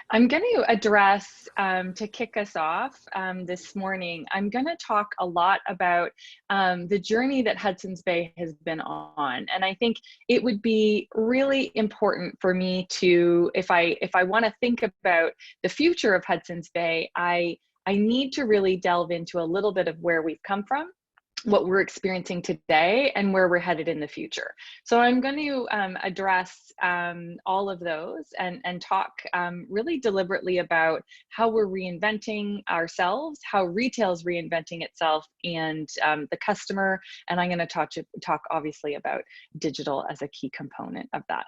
I'm going to address, to kick us off this morning, I'm going to talk a lot about the journey that Hudson's Bay has been on. And I think it would be really important for me to, if I want to think about the future of Hudson's Bay, I need to really delve into a little bit of where we've come from, what we're experiencing today, and where we're headed in the future. So I'm going to address all of those and talk really deliberately about how we're reinventing ourselves, how retail is reinventing itself, and the customer. And I'm going to talk obviously about digital as a key component of that.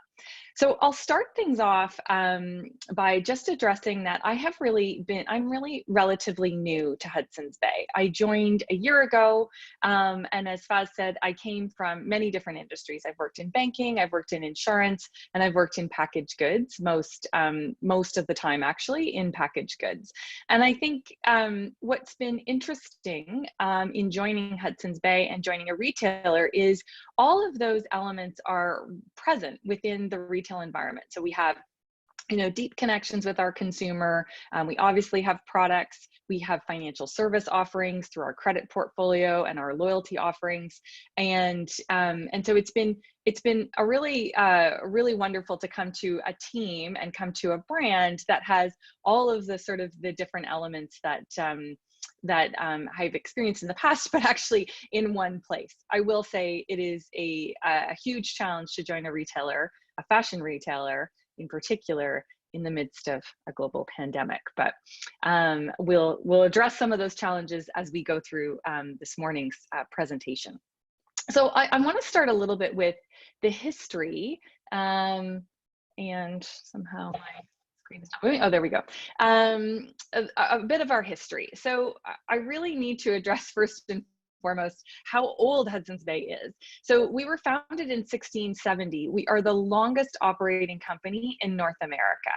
So I'll start things off by just addressing that I'm really relatively new to Hudson's Bay. I joined a year ago, and as Faz said, I came from many different industries. I've worked in banking, I've worked in insurance, and I've worked in packaged goods, most of the time actually in packaged goods. And I think what's been interesting in joining Hudson's Bay and joining a retailer is all of those elements are present within the retail environment. So we have, deep connections with our consumer. We obviously have products. We have financial service offerings through our credit portfolio and our loyalty offerings, and so it's been a really wonderful to come to a team and come to a brand that has all of the sort of the different elements that I've experienced in the past, but actually in one place. I will say it is a huge challenge to join a retailer, a fashion retailer in particular, in the midst of a global pandemic. But we'll address some of those challenges as we go through this morning's presentation. So I want to start a little bit with the history, and somehow my screen is not moving. Oh, there we go. A bit of our history. So I really need to address first and foremost how old Hudson's Bay is. So we were founded in 1670. We are the longest operating company in North America.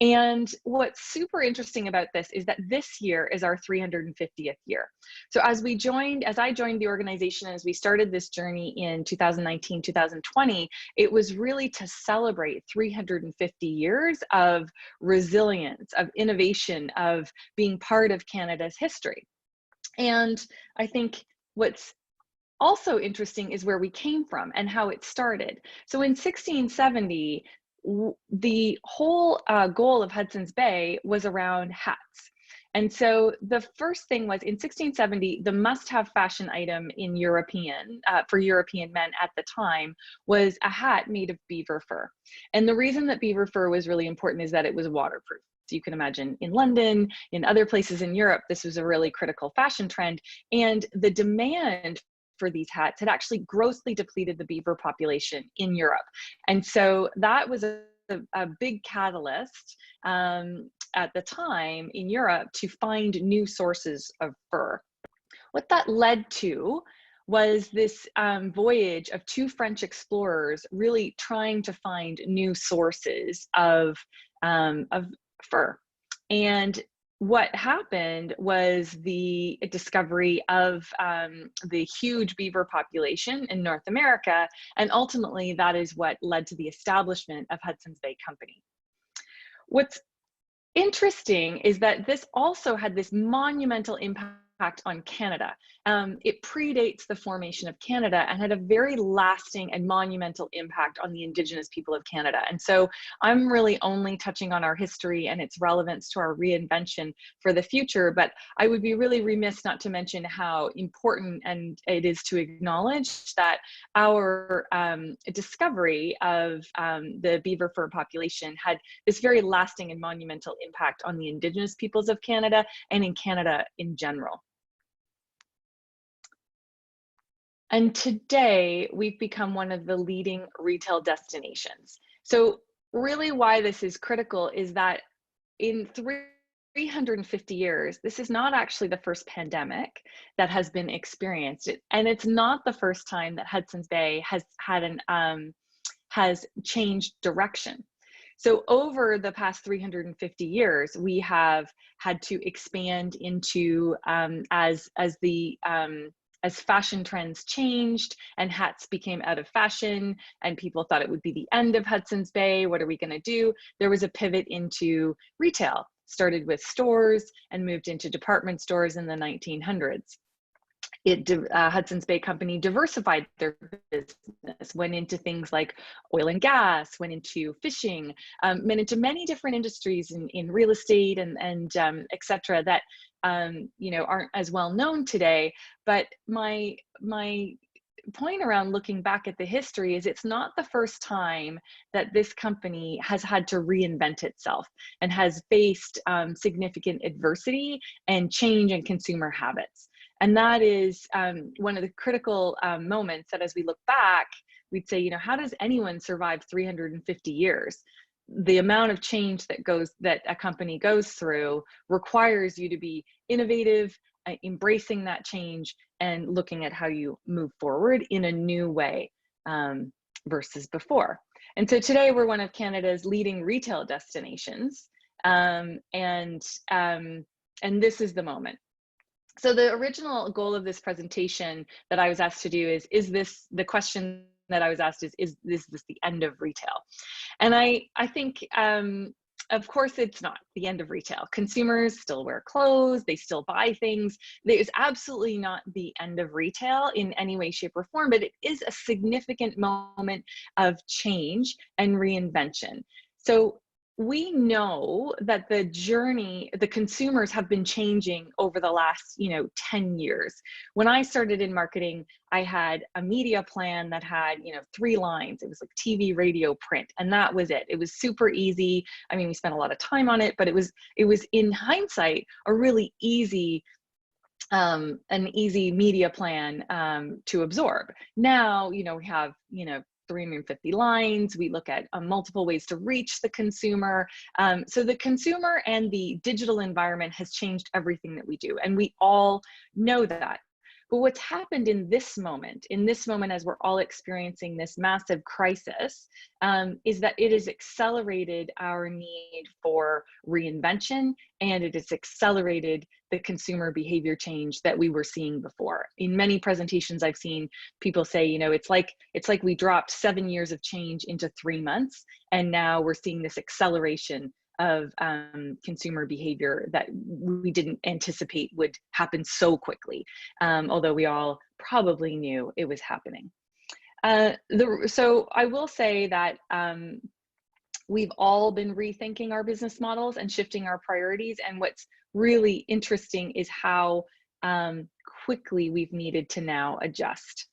And what's super interesting about this is that this year is our 350th year. So as I joined the organization, as we started this journey in 2019, 2020, it was really to celebrate 350 years of resilience, of innovation, of being part of Canada's history. And I think what's also interesting is where we came from and how it started. So in 1670, the whole goal of Hudson's Bay was around hats. And so the first thing was in 1670, the must-have fashion item in for European men at the time was a hat made of beaver fur. And the reason that beaver fur was really important is that it was waterproof. So you can imagine in London, in other places in Europe, this was a really critical fashion trend. And the demand for these hats had actually grossly depleted the beaver population in Europe. And so that was a big catalyst at the time in Europe to find new sources of fur. What that led to was this voyage of two French explorers really trying to find new sources of fur. And what happened was the discovery of the huge beaver population in North America, and ultimately that is what led to the establishment of Hudson's Bay Company. What's interesting is that this also had this monumental impact on Canada. It predates the formation of Canada and had a very lasting and monumental impact on the Indigenous people of Canada. And so I'm really only touching on our history and its relevance to our reinvention for the future, but I would be really remiss not to mention how important and it is to acknowledge that our discovery of the beaver fur population had this very lasting and monumental impact on the Indigenous peoples of Canada and in Canada in general. And today we've become one of the leading retail destinations. So really why this is critical is that in 350 years, this is not actually the first pandemic that has been experienced. And it's not the first time that Hudson's Bay has changed direction. So over the past 350 years, we have had to expand into, as the as fashion trends changed and hats became out of fashion and people thought it would be the end of Hudson's Bay, what are we going to do? There was a pivot into retail, started with stores and moved into department stores in the 1900s. Hudson's Bay Company diversified their business, went into things like oil and gas, went into fishing, went into many different industries in real estate and et cetera that you know, aren't as well known today. But my point around looking back at the history is it's not the first time that this company has had to reinvent itself and has faced significant adversity and change in consumer habits. And that is one of the critical moments that as we look back, we'd say, you know, how does anyone survive 350 years? The amount of change that a company goes through requires you to be innovative, embracing that change and looking at how you move forward in a new way versus before. And so today we're one of Canada's leading retail destinations, and this is the moment. So the original goal of this presentation that I was asked to do is this, the question that I was asked is this the end of retail? And I think, of course, it's not the end of retail. Consumers still wear clothes, they still buy things. It's absolutely not the end of retail in any way, shape, or form, but it is a significant moment of change and reinvention. So we know that the journey, the consumers have been changing over the last, you know, 10 years. When I started in marketing, I had a media plan that had, you know, 3 lines. It was like TV, radio, print, and that was it. It was super easy. I mean, we spent a lot of time on it, but it was in hindsight, a really easy an easy media plan to absorb. Now, you know, we have, you know, 350 lines. We look at multiple ways to reach the consumer. So the consumer and the digital environment has changed everything that we do. And we all know that. But what's happened in this moment as we're all experiencing this massive crisis, is that it has accelerated our need for reinvention, and it has accelerated the consumer behavior change that we were seeing before. In many presentations I've seen people say, you know, it's like we dropped 7 years of change into 3 months, and now we're seeing this acceleration of consumer behavior that we didn't anticipate would happen so quickly, although we all probably knew it was happening. So I will say that we've all been rethinking our business models and shifting our priorities, and what's really interesting is how quickly we've needed to now adjust.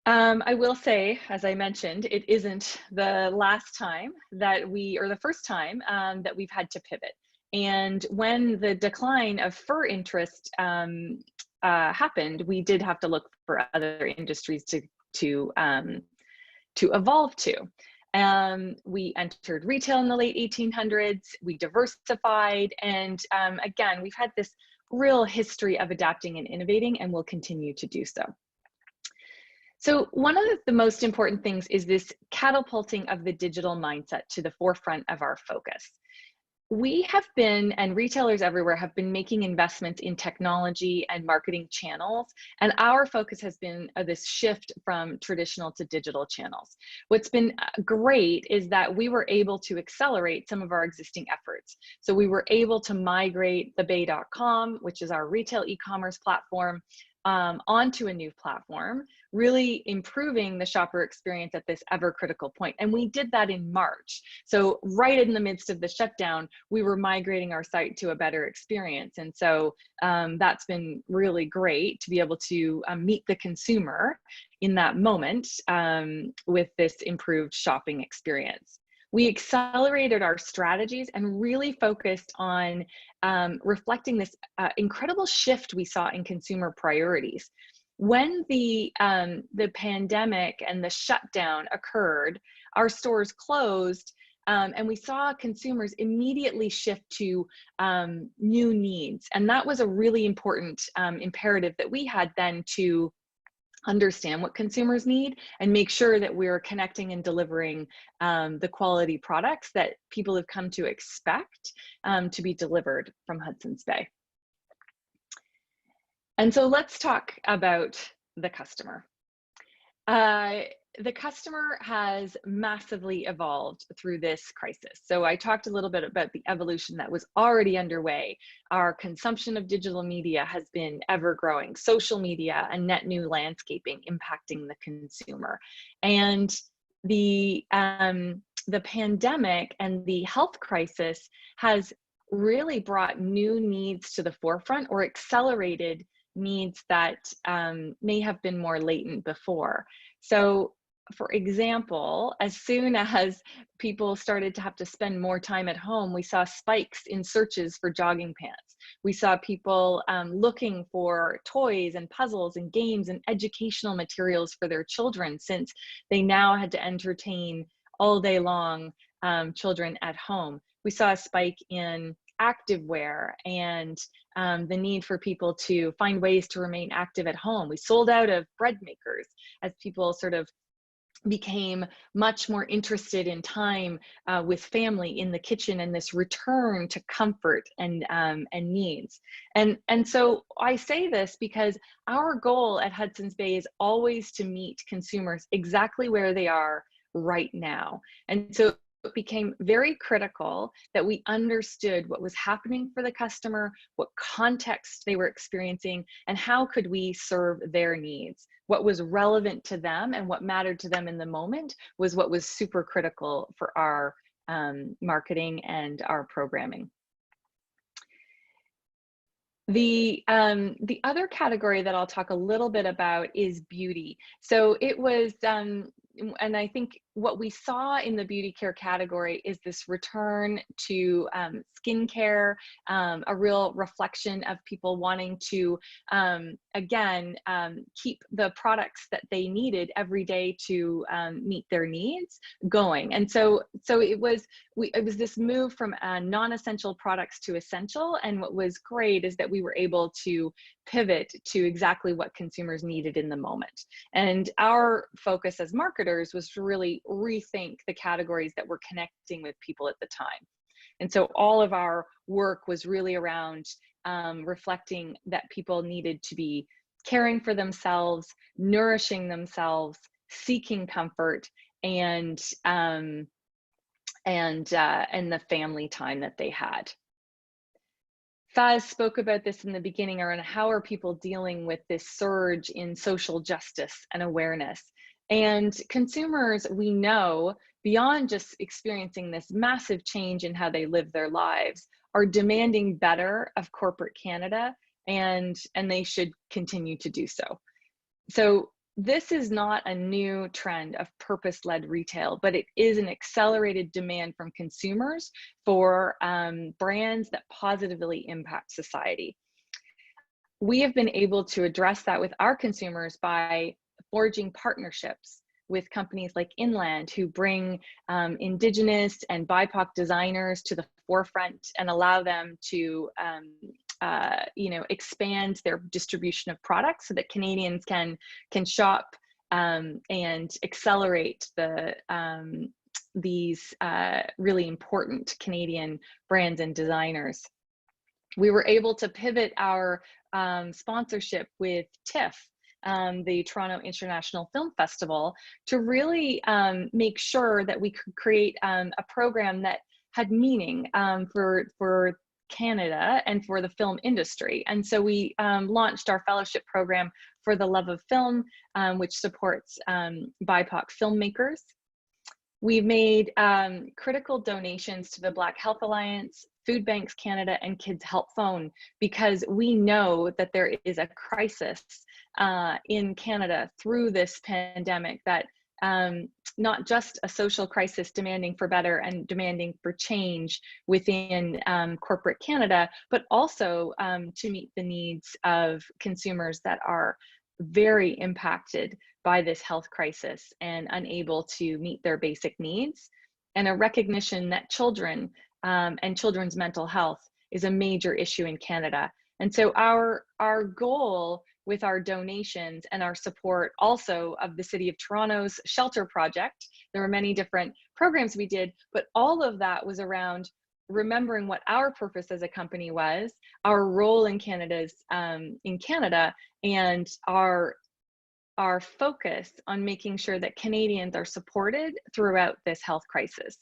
I will say, as I mentioned, it isn't the last time that or the first time that we've had to pivot. And when the decline of fur interest happened, we did have to look for other industries to evolve to. We entered retail in the late 1800s, we diversified, and again, we've had this real history of adapting and innovating, and we'll continue to do so. So one of the most important things is this catapulting of the digital mindset to the forefront of our focus. We have been, and retailers everywhere have been, making investments in technology and marketing channels, and our focus has been this shift from traditional to digital channels. What's been great is that we were able to accelerate some of our existing efforts. So we were able to migrate the bay.com, which is our retail e-commerce platform, onto a new platform, really improving the shopper experience at this ever critical point. And we did that in March. So right in the midst of the shutdown, we were migrating our site to a better experience. And so that's been really great to be able to meet the consumer in that moment with this improved shopping experience. We accelerated our strategies and really focused on reflecting this incredible shift we saw in consumer priorities. When the pandemic and the shutdown occurred, our stores closed, and we saw consumers immediately shift to new needs. And that was a really important imperative that we had then to understand what consumers need and make sure that we're connecting and delivering the quality products that people have come to expect to be delivered from Hudson's Bay. And so let's talk about the customer. Uh, the customer has massively evolved through this crisis. So I talked a little bit about the evolution that was already underway. Our consumption of digital media has been ever growing, social media and net new landscaping impacting the consumer. And the pandemic and the health crisis has really brought new needs to the forefront or accelerated needs that may have been more latent before. So, for example, as soon as people started to have to spend more time at home, we saw spikes in searches for jogging pants. We saw people looking for toys and puzzles and games and educational materials for their children, since they now had to entertain all day long children at home. We saw a spike in activewear and the need for people to find ways to remain active at home. We sold out of bread makers as people sort of became much more interested in time with family in the kitchen, and this return to comfort and needs. And so I say this because our goal at Hudson's Bay is always to meet consumers exactly where they are right now. And so it became very critical that we understood what was happening for the customer, what context they were experiencing, and how could we serve their needs. What was relevant to them and what mattered to them in the moment was what was super critical for our marketing and our programming. The other category that I'll talk a little bit about is beauty. So it was, and I think what we saw in the beauty care category is this return to skincare, a real reflection of people wanting to, again, keep the products that they needed every day to meet their needs going. And so it was this move from non-essential products to essential. And what was great is that we were able to pivot to exactly what consumers needed in the moment. And our focus as marketers was to really rethink the categories that were connecting with people at the time. And so all of our work was really around reflecting that people needed to be caring for themselves, nourishing themselves, seeking comfort, and the family time that they had. Faz spoke about this in the beginning around how are people dealing with this surge in social justice and awareness. And consumers, we know, beyond just experiencing this massive change in how they live their lives, are demanding better of corporate Canada, and they should continue to do so. So this is not a new trend of purpose-led retail, but it is an accelerated demand from consumers for brands that positively impact society. We have been able to address that with our consumers by forging partnerships with companies like Inland, who bring Indigenous and BIPOC designers to the forefront and allow them to expand their distribution of products so that Canadians can shop and accelerate these really important Canadian brands and designers. We were able to pivot our sponsorship with TIFF, the Toronto International Film Festival, to really make sure that we could create a program that had meaning for Canada and for the film industry. And so we launched our fellowship program for the love of film, which supports BIPOC filmmakers. We've made critical donations to the Black Health Alliance, Food Banks Canada, and Kids Help Phone, because we know that there is a crisis in Canada through this pandemic, that not just a social crisis demanding for better and demanding for change within corporate Canada, but also to meet the needs of consumers that are very impacted by this health crisis and unable to meet their basic needs, and a recognition that children and children's mental health is a major issue in Canada. And so our goal with our donations and our support also of the City of Toronto's Shelter Project, there were many different programs we did, but all of that was around remembering what our purpose as a company was, our role in Canada, and our focus on making sure that Canadians are supported throughout this health crisis.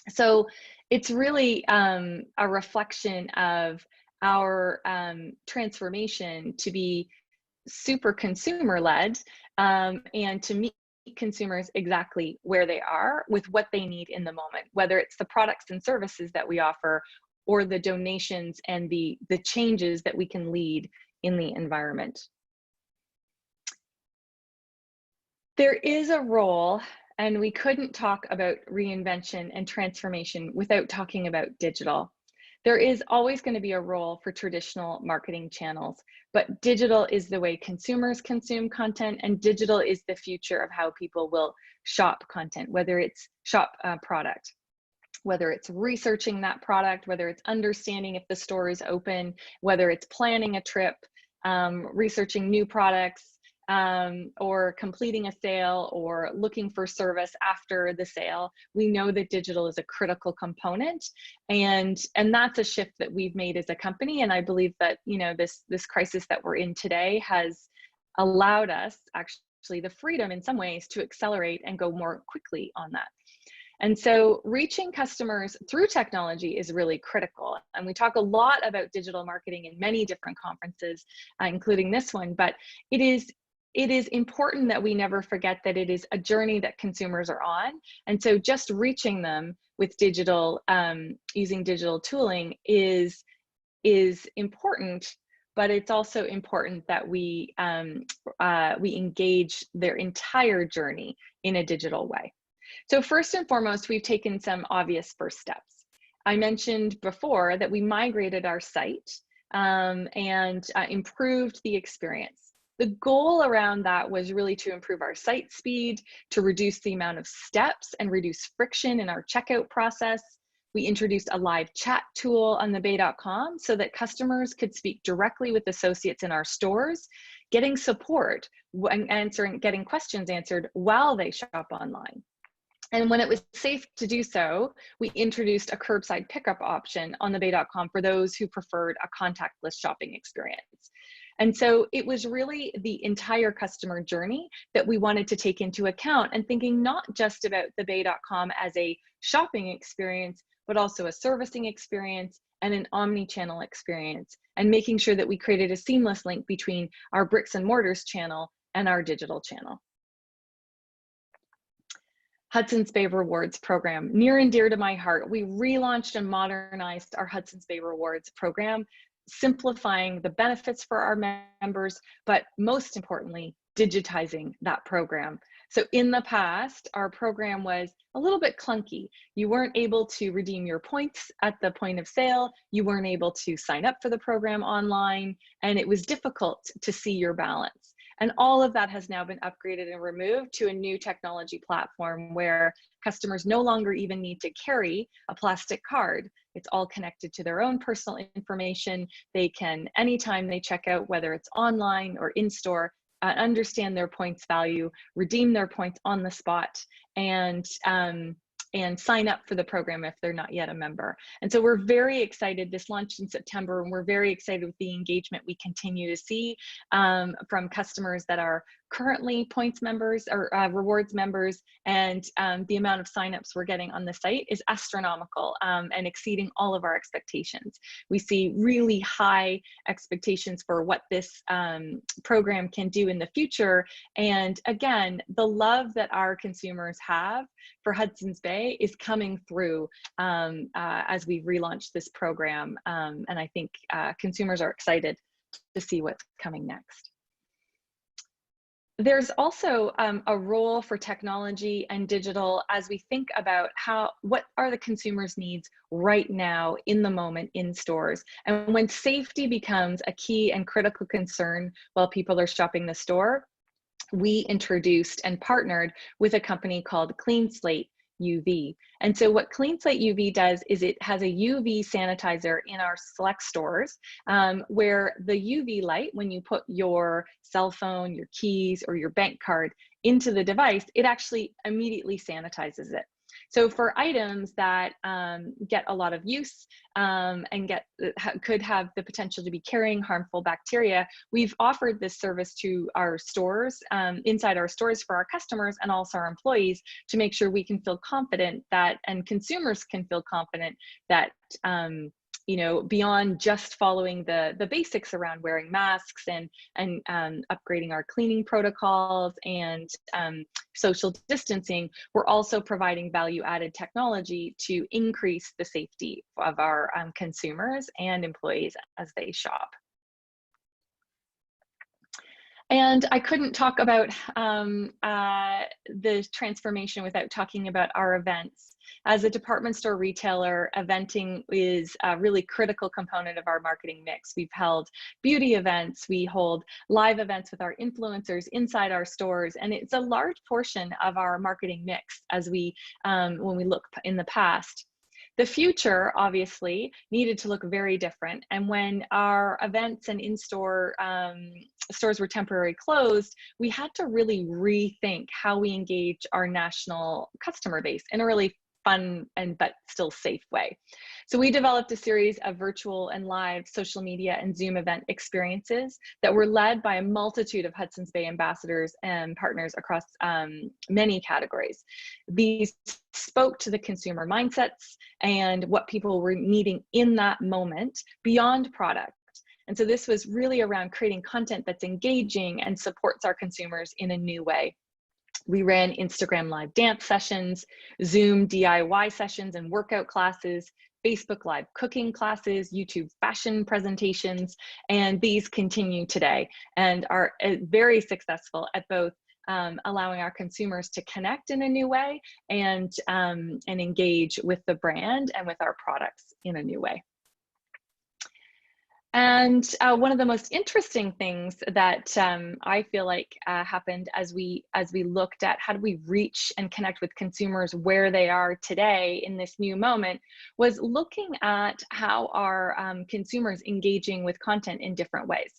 So it's really a reflection of our transformation to be super consumer-led, and to meet consumers exactly where they are with what they need in the moment, whether it's the products and services that we offer or the donations and the changes that we can lead in the environment. There is a role, and we couldn't talk about reinvention and transformation without talking about digital. There is always going to be a role for traditional marketing channels, but digital is the way consumers consume content, and digital is the future of how people will shop content, whether it's shop product, whether it's researching that product, whether it's understanding if the store is open, whether it's planning a trip, researching new products, or completing a sale, or looking for service after the sale. We know that digital is a critical component, and that's a shift that we've made as a company. And I believe that, you know, this crisis that we're in today has allowed us actually the freedom in some ways to accelerate and go more quickly on that. And so reaching customers through technology is really critical. And we talk a lot about digital marketing in many different conferences, including this one, but it is important that we never forget that it is a journey that consumers are on. And so just reaching them with digital, using digital tooling is important, but it's also important that we engage their entire journey in a digital way. So first and foremost, we've taken some obvious first steps. I mentioned before that we migrated our site and improved the experience. The goal around that was really to improve our site speed, to reduce the amount of steps and reduce friction in our checkout process. We introduced a live chat tool on thebay.com so that customers could speak directly with associates in our stores, getting support and getting questions answered while they shop online. And when it was safe to do so, we introduced a curbside pickup option on thebay.com for those who preferred a contactless shopping experience. And so it was really the entire customer journey that we wanted to take into account, and thinking not just about thebay.com as a shopping experience, but also a servicing experience and an omni-channel experience, and making sure that we created a seamless link between our bricks and mortars channel and our digital channel. Hudson's Bay Rewards program, near and dear to my heart. We relaunched and modernized our Hudson's Bay Rewards program, simplifying the benefits for our members, but most importantly, digitizing that program. So in the past, our program was a little bit clunky. You weren't able to redeem your points at the point of sale. You weren't able to sign up for the program online, and it was difficult to see your balance. And all of that has now been upgraded and removed to a new technology platform where customers no longer even need to carry a plastic card. It's all connected to their own personal information. They can, anytime they check out, whether it's online or in store, understand their points value, redeem their points on the spot, and sign up for the program if they're not yet a member. And so we're very excited. This launched in September, and we're very excited with the engagement we continue to see from customers that are currently points members or rewards members, and the amount of signups we're getting on the site is astronomical and exceeding all of our expectations. We see really high expectations for what this program can do in the future. And again, the love that our consumers have for Hudson's Bay is coming through as we relaunch this program. And I think consumers are excited to see what's coming next. There's also a role for technology and digital as we think about what are the consumer's needs right now in the moment in stores. And when safety becomes a key and critical concern while people are shopping the store, we introduced and partnered with a company called Clean Slate UV. And so what Clean Slate UV does is it has a UV sanitizer in our select stores where the UV light, when you put your cell phone, your keys, or your bank card into the device, it actually immediately sanitizes it. So for items that get a lot of use and could have the potential to be carrying harmful bacteria, we've offered this service to our stores, inside our stores for our customers and also our employees, to make sure we can feel confident that, and consumers can feel confident that you know, beyond just following the basics around wearing masks and upgrading our cleaning protocols and social distancing, we're also providing value-added technology to increase the safety of our consumers and employees as they shop. And I couldn't talk about the transformation without talking about our events. As a department store retailer, eventing is a really critical component of our marketing mix. We've held beauty events, we hold live events with our influencers inside our stores, and it's a large portion of our marketing mix as we, when we look in the past. The future obviously needed to look very different. And when our events and in-store stores were temporarily closed, we had to really rethink how we engage our national customer base in a really fun but still safe way. So we developed a series of virtual and live social media and Zoom event experiences that were led by a multitude of Hudson's Bay ambassadors and partners across many categories. These spoke to the consumer mindsets and what people were needing in that moment beyond product. And so this was really around creating content that's engaging and supports our consumers in a new way. We ran Instagram live dance sessions, Zoom DIY sessions and workout classes, Facebook live cooking classes, YouTube fashion presentations, and these continue today and are very successful at both allowing our consumers to connect in a new way and engage with the brand and with our products in a new way. And one of the most interesting things that I feel like happened as we looked at how do we reach and connect with consumers where they are today in this new moment was looking at how our consumers engaging with content in different ways.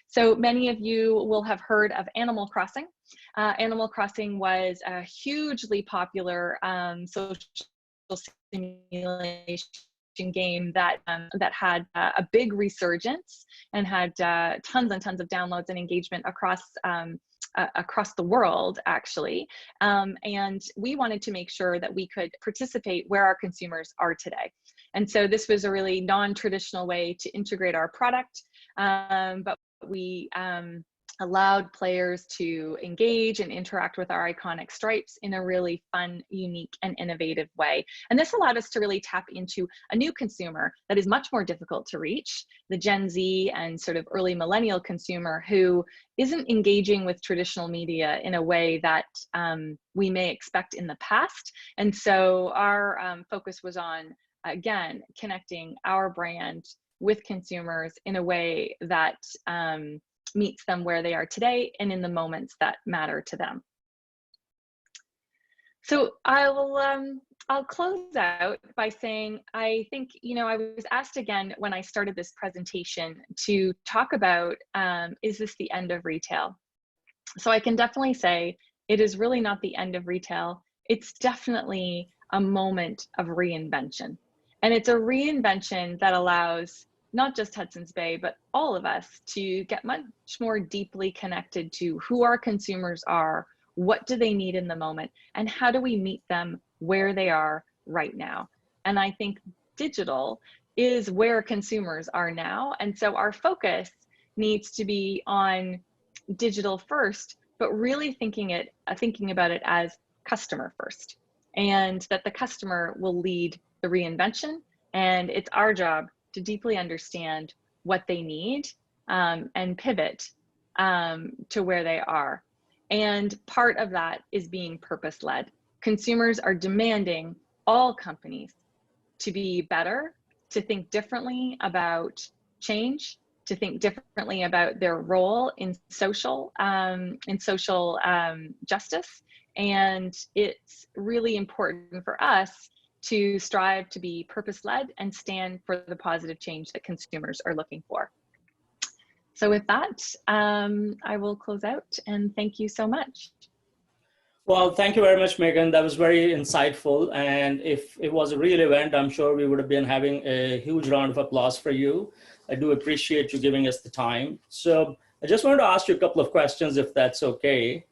So many of you will have heard of Animal Crossing. Animal Crossing was a hugely popular social simulation game that had a big resurgence and had tons and tons of downloads and engagement across the world, actually. And we wanted to make sure that we could participate where our consumers are today. And so this was a really non-traditional way to integrate our product, but we allowed players to engage and interact with our iconic stripes in a really fun, unique, and innovative way. And this allowed us to really tap into a new consumer that is much more difficult to reach, the Gen Z and sort of early millennial consumer who isn't engaging with traditional media in a way that we may expect in the past. And so our focus was on, again, connecting our brand with consumers in a way that meets them where they are today and in the moments that matter to them. So I'll close out by saying, I think, you know, I was asked again when I started this presentation to talk about, is this the end of retail? So I can definitely say it is really not the end of retail. It's definitely a moment of reinvention. And it's a reinvention that allows not just Hudson's Bay, but all of us to get much more deeply connected to who our consumers are, what do they need in the moment, and how do we meet them where they are right now. And I think digital is where consumers are now. And so our focus needs to be on digital first, but really thinking about it as customer first, and that the customer will lead the reinvention. And it's our job to deeply understand what they need and pivot to where they are. And part of that is being purpose-led. Consumers are demanding all companies to be better, to think differently about change, to think differently about their role in social justice. And it's really important for us to strive to be purpose-led and stand for the positive change that consumers are looking for. So with that, I will close out and thank you so much. Well, thank you very much, Megan. That was very insightful. And if it was a real event, I'm sure we would have been having a huge round of applause for you. I do appreciate you giving us the time. So I just wanted to ask you a couple of questions, if that's okay.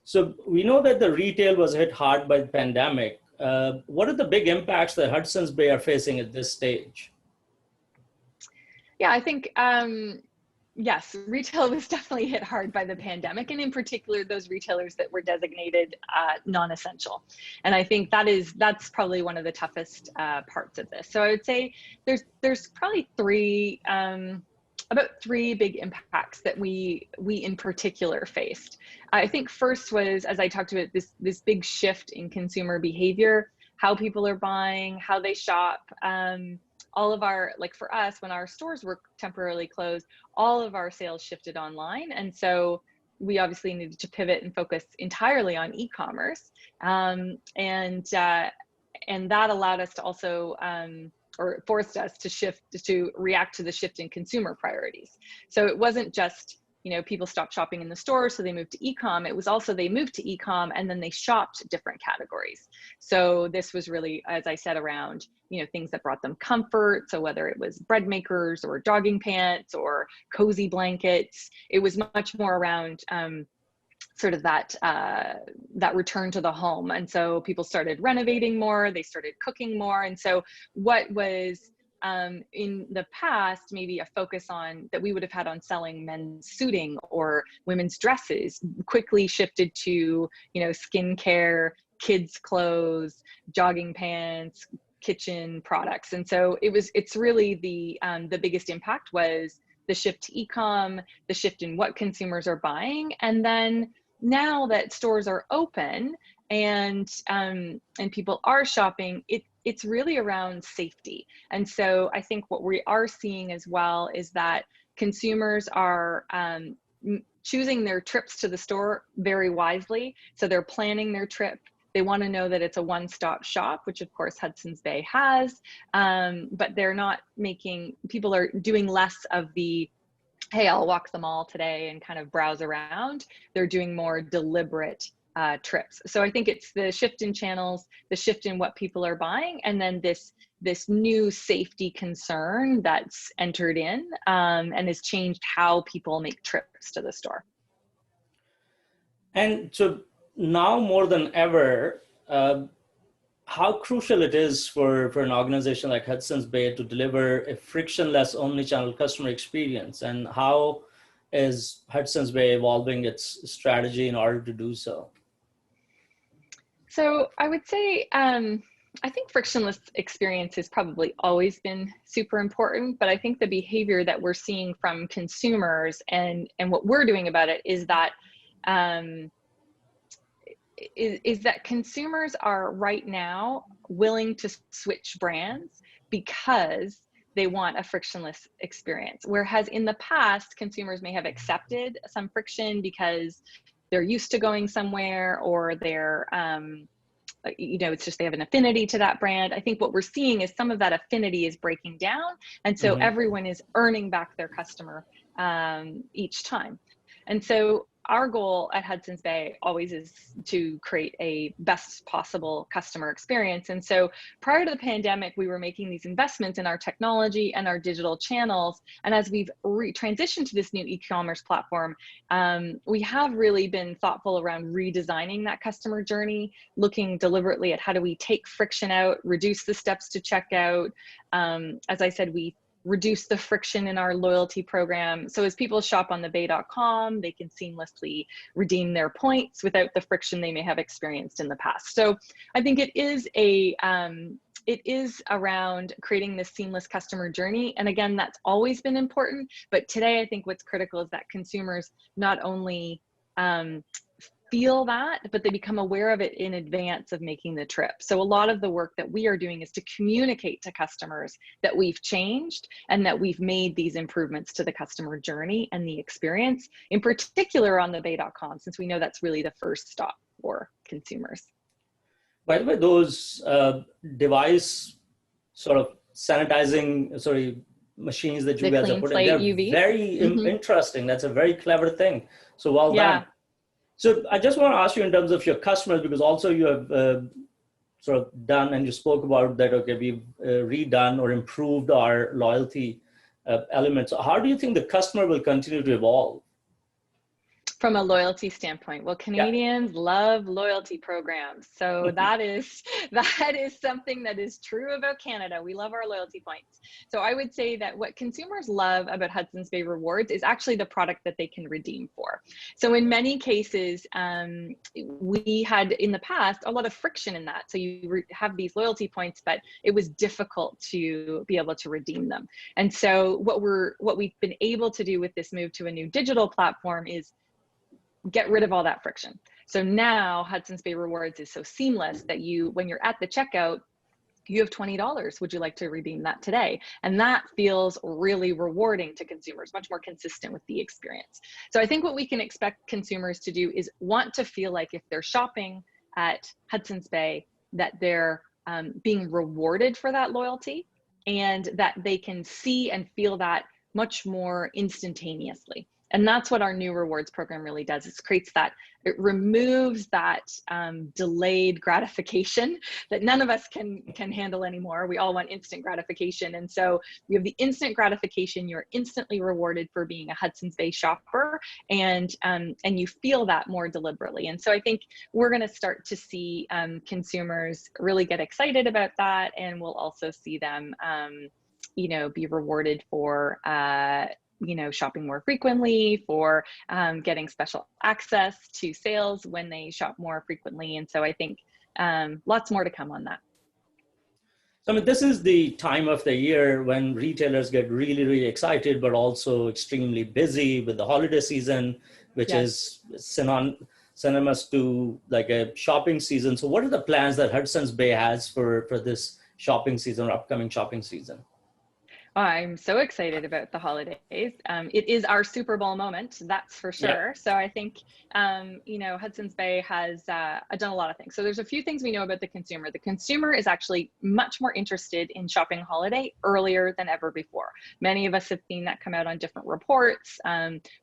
So we know that the retail was hit hard by the pandemic. What are the big impacts that Hudson's Bay are facing at this stage? Yeah, I think yes, retail was definitely hit hard by the pandemic, and in particular, those retailers that were designated non-essential. And I think that's probably one of the toughest parts of this. So I would say there's probably about three big impacts that we in particular faced. I think first was, as I talked about, this big shift in consumer behavior, how people are buying, how they shop. All of our, like for us, when our stores were temporarily closed, all of our sales shifted online. And so we obviously needed to pivot and focus entirely on e-commerce. And that allowed us to also, or forced us to shift, to react to the shift in consumer priorities. So it wasn't just, people stopped shopping in the store, so they moved to e-com. It was also they moved to e-com and then they shopped different categories. So this was really, as I said, around, things that brought them comfort. So whether it was bread makers or jogging pants or cozy blankets, it was much more around sort of that return to the home. And so people started renovating more, they started cooking more. And so what was in the past, maybe a focus on that we would have had on selling men's suiting or women's dresses quickly shifted to, skincare, kids' clothes, jogging pants, kitchen products. And so it's really the biggest impact was the shift to e-com, the shift in what consumers are buying. And then now that stores are open and people are shopping, it's really around safety. And so I think what we are seeing as well is that consumers are choosing their trips to the store very wisely. So they're planning their trip. They want to know that it's a one-stop shop, which of course Hudson's Bay has, but people are doing less of the, hey, I'll walk the mall today and kind of browse around. They're doing more deliberate trips. So I think it's the shift in channels, the shift in what people are buying, and then this new safety concern that's entered in and has changed how people make trips to the store. And so now more than ever, how crucial it is for an organization like Hudson's Bay to deliver a frictionless omnichannel customer experience, and how is Hudson's Bay evolving its strategy in order to do so? So I would say, I think frictionless experience has probably always been super important, but I think the behavior that we're seeing from consumers and what we're doing about it is that that consumers are right now willing to switch brands because they want a frictionless experience. Whereas in the past, consumers may have accepted some friction because they're used to going somewhere, or they're, it's just they have an affinity to that brand. I think what we're seeing is some of that affinity is breaking down. And so everyone is earning back their customer each time. And so our goal at Hudson's Bay always is to create a best possible customer experience. And so prior to the pandemic, we were making these investments in our technology and our digital channels. And as we've transitioned to this new e-commerce platform, we have really been thoughtful around redesigning that customer journey, looking deliberately at how do we take friction out, reduce the steps to checkout. As I said, we reduce the friction in our loyalty program. So as people shop on thebay.com, they can seamlessly redeem their points without the friction they may have experienced in the past. So I think it is around creating this seamless customer journey. And again, that's always been important. But today, I think what's critical is that consumers not only feel that, but they become aware of it in advance of making the trip. So a lot of the work that we are doing is to communicate to customers that we've changed and that we've made these improvements to the customer journey and the experience, in particular on thebay.com, since we know that's really the first stop for consumers. By the way, those device sort of sanitizing, machines that you guys are putting, they're UV. Very interesting. That's a very clever thing. So well done. So I just want to ask you in terms of your customers, because also you have sort of done, and you spoke about that, okay, we've redone or improved our loyalty elements. So how do you think the customer will continue to evolve? From a loyalty standpoint, well, Yeah. Canadians love loyalty programs. So that is something that is true about Canada. We love our loyalty points. So I would say that what consumers love about Hudson's Bay Rewards is actually the product that they can redeem for. So in many cases, we had in the past a lot of friction in that. So you have these loyalty points, but it was difficult to be able to redeem them. And so what we've been able to do with this move to a new digital platform is get rid of all that friction. So now Hudson's Bay Rewards is so seamless that when you're at the checkout, you have $20. Would you like to redeem that today? And that feels really rewarding to consumers, much more consistent with the experience. So I think what we can expect consumers to do is want to feel like if they're shopping at Hudson's Bay, that they're being rewarded for that loyalty, and that they can see and feel that much more instantaneously. And that's what our new rewards program really does. It removes that delayed gratification that none of us can handle anymore. We all want instant gratification. And so you have the instant gratification, you're instantly rewarded for being a Hudson's Bay shopper, and you feel that more deliberately. And so I think we're gonna start to see consumers really get excited about that, and we'll also see them be rewarded for shopping more frequently, for getting special access to sales when they shop more frequently. And so I think lots more to come on that. So I mean, this is the time of the year when retailers get really, really excited, but also extremely busy with the holiday season, which Yes. is synonymous to like a shopping season. So what are the plans that Hudson's Bay has for this shopping season or upcoming shopping season? I'm so excited about the holidays. It is our Super Bowl moment, that's for sure. Yeah. So I think, Hudson's Bay has done a lot of things. So there's a few things we know about the consumer. The consumer is actually much more interested in shopping holiday earlier than ever before. Many of us have seen that come out on different reports.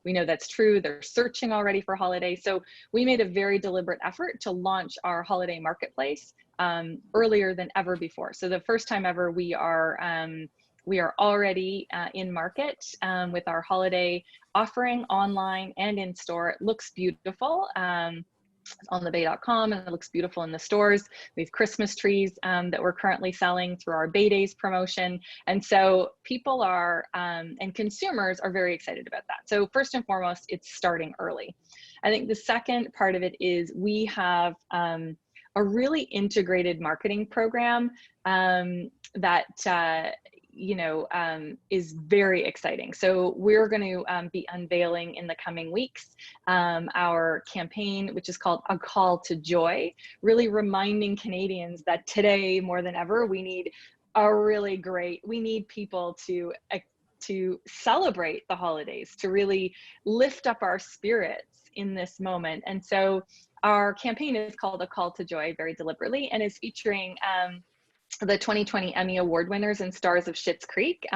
We know that's true. They're searching already for holidays. So we made a very deliberate effort to launch our holiday marketplace earlier than ever before. So the first time ever, we are already in market with our holiday offering online and in store. It looks beautiful on thebay.com, and it looks beautiful in the stores. We have Christmas trees that we're currently selling through our Bay Days promotion. And so people are, and consumers are very excited about that. So first and foremost, it's starting early. I think the second part of it is we have a really integrated marketing program that is very exciting. So we're going to be unveiling in the coming weeks our campaign, which is called A Call to Joy, really reminding Canadians that today more than ever, we need people to celebrate the holidays, to really lift up our spirits in this moment. And so our campaign is called A Call to Joy very deliberately, and is featuring the 2020 Emmy Award winners and stars of Schitt's Creek,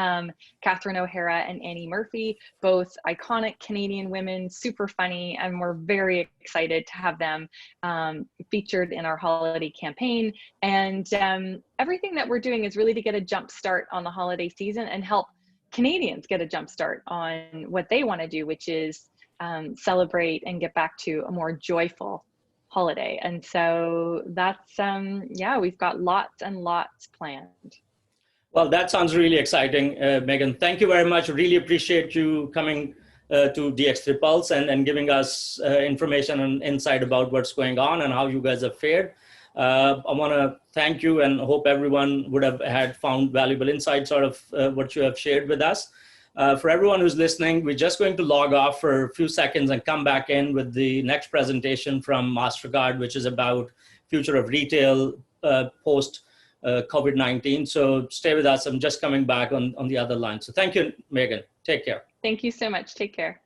Catherine O'Hara and Annie Murphy, both iconic Canadian women, super funny, and we're very excited to have them featured in our holiday campaign. And everything that we're doing is really to get a jump start on the holiday season and help Canadians get a jump start on what they want to do, which is celebrate and get back to a more joyful holiday. And so that's, we've got lots and lots planned. Well, that sounds really exciting, Megan. Thank you very much. Really appreciate you coming to DX Pulse and giving us information and insight about what's going on and how you guys have fared. I want to thank you and hope everyone would have found valuable insights out of what you have shared with us. For everyone who's listening, we're just going to log off for a few seconds and come back in with the next presentation from MasterCard, which is about future of retail post COVID-19. So stay with us. I'm just coming back on the other line. So thank you, Megan. Take care. Thank you so much. Take care.